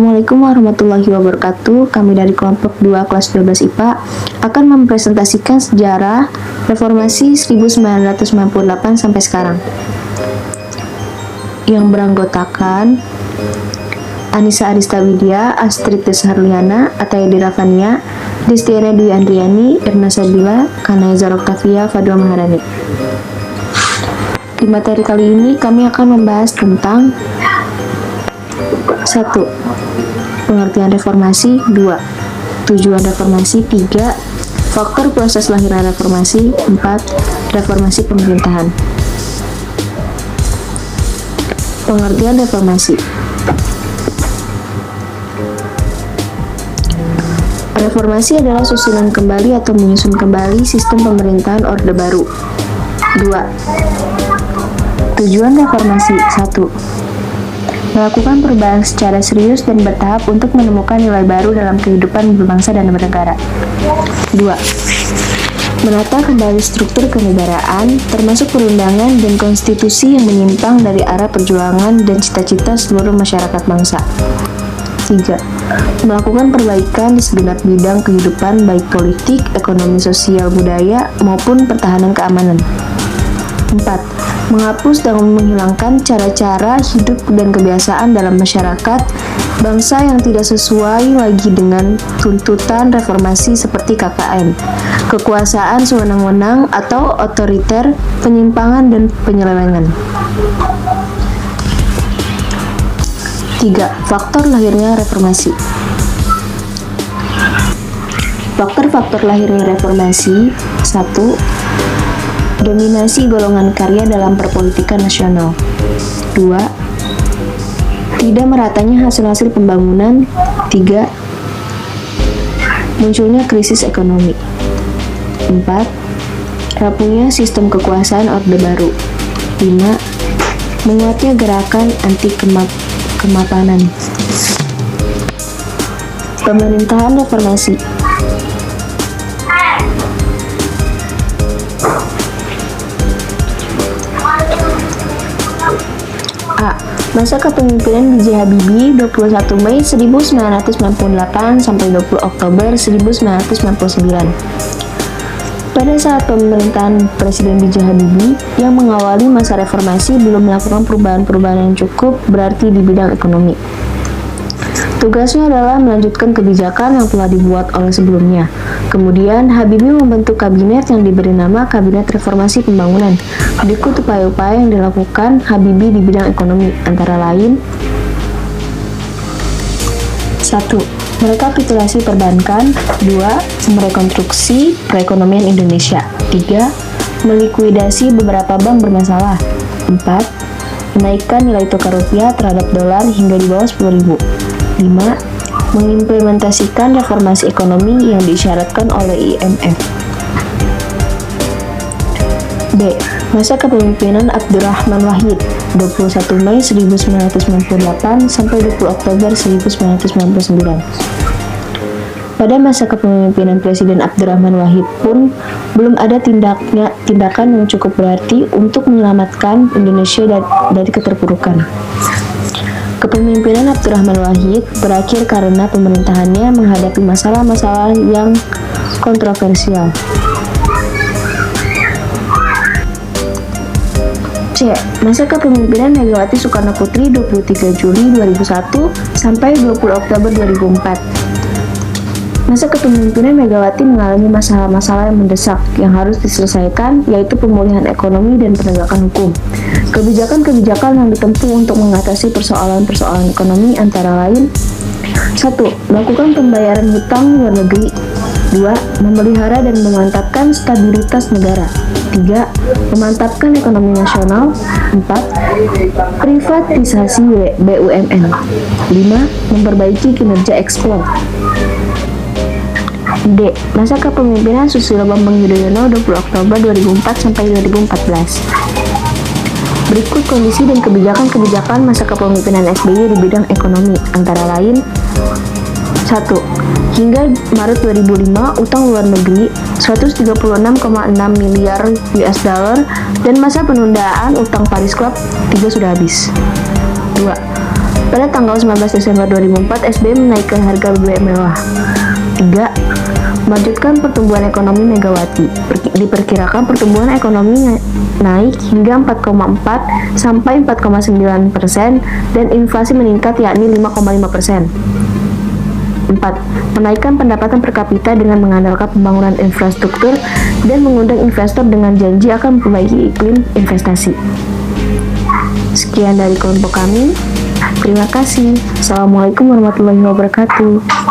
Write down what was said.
Assalamualaikum warahmatullahi wabarakatuh. Kami dari kelompok 2 kelas 12 IPA akan mempresentasikan sejarah reformasi 1998 sampai sekarang, yang beranggotakan Anissa Arista Widya, Astrid Desharliana, Ataya Deravania, Destiana Dwi Andriani, Irna Sabila, Kanaiza Oktavia, Fadwa Maharani. Di materi kali ini kami akan membahas tentang 1. Pengertian reformasi. 2. Tujuan reformasi. 3. Faktor proses lahirnya reformasi. 4. Reformasi pemerintahan. Pengertian reformasi. Reformasi adalah susunan kembali atau menyusun kembali sistem pemerintahan Orde Baru. 2. Tujuan reformasi. 1. Melakukan perubahan secara serius dan bertahap untuk menemukan nilai baru dalam kehidupan berbangsa dan bernegara. 2. Menata kembali struktur kenegaraan, termasuk perundangan dan konstitusi yang menyimpang dari arah perjuangan dan cita-cita seluruh masyarakat bangsa. 3. Melakukan perbaikan di segenap bidang kehidupan baik politik, ekonomi, sosial, budaya, maupun pertahanan keamanan. 4. Menghapus dan menghilangkan cara-cara hidup dan kebiasaan dalam masyarakat bangsa yang tidak sesuai lagi dengan tuntutan reformasi seperti KKN, kekuasaan sewenang-wenang atau otoriter, penyimpangan dan penyelewengan. 3. Faktor lahirnya reformasi. Faktor-faktor lahirnya reformasi. 1. Dominasi golongan karya dalam perpolitikan nasional. 2. Tidak meratanya hasil-hasil pembangunan. 3. Munculnya krisis ekonomi. 4. Rapuhnya sistem kekuasaan Orde Baru. 5. Menguatnya gerakan anti kemapanan. Pemerintahan reformasi. A. Masa kepemimpinan B.J. Habibie 21 Mei 1998 sampai 20 Oktober 1999. Pada saat pemerintahan Presiden B.J. Habibie yang mengawali masa reformasi belum melakukan perubahan-perubahan yang cukup berarti di bidang ekonomi. Tugasnya adalah melanjutkan kebijakan yang telah dibuat oleh sebelumnya. Kemudian, Habibie membentuk kabinet yang diberi nama Kabinet Reformasi Pembangunan. Berikut upaya-upaya yang dilakukan Habibie di bidang ekonomi, antara lain: 1. Merekapitulasi perbankan. 2. Merekonstruksi perekonomian Indonesia. 3. Melikuidasi beberapa bank bermasalah. 4. Menaikkan nilai tukar rupiah terhadap dolar hingga di bawah 10.000. 5. Mengimplementasikan reformasi ekonomi yang diisyaratkan oleh IMF. B. Masa kepemimpinan Abdurrahman Wahid 21 Mei 1998 sampai 20 Oktober 1999. Pada masa kepemimpinan Presiden Abdurrahman Wahid pun belum ada tindakan yang cukup berarti untuk menyelamatkan Indonesia dari keterpurukan. Kepemimpinan Abdurrahman Wahid berakhir karena pemerintahannya menghadapi masalah-masalah yang kontroversial. C. Masa kepemimpinan Megawati Soekarno Putri 23 Juli 2001 sampai 20 Oktober 2004. Masa kepemimpinan Megawati mengalami masalah-masalah yang mendesak yang harus diselesaikan, yaitu pemulihan ekonomi dan penegakan hukum. Kebijakan-kebijakan yang ditempuh untuk mengatasi persoalan-persoalan ekonomi antara lain: 1. Melakukan pembayaran hutang luar negeri. 2. Memelihara dan memantapkan stabilitas negara. 3. Memantapkan ekonomi nasional. 4. Privatisasi BUMN. 5. Memperbaiki kinerja ekspor. D. Masa kepemimpinan Susilo Bambang Yudhoyono 20 Oktober 2004 sampai 2014. Berikut kondisi dan kebijakan-kebijakan masa kepemimpinan SBY di bidang ekonomi, antara lain: 1. Hingga Maret 2005, utang luar negeri 136,6 miliar US dollar dan masa penundaan utang Paris Club 3 sudah habis. 2. Pada tanggal 19 Desember 2004, SBY menaikkan harga BBM mewah. 3. Melanjutkan pertumbuhan ekonomi Megawati. Diperkirakan pertumbuhan ekonomi naik hingga 4,4 sampai 4,9% dan inflasi meningkat yakni 5,5%. 4. Menaikkan pendapatan per kapita dengan mengandalkan pembangunan infrastruktur dan mengundang investor dengan janji akan memperbaiki iklim investasi. Sekian dari kelompok kami. Terima kasih. Assalamualaikum warahmatullahi wabarakatuh.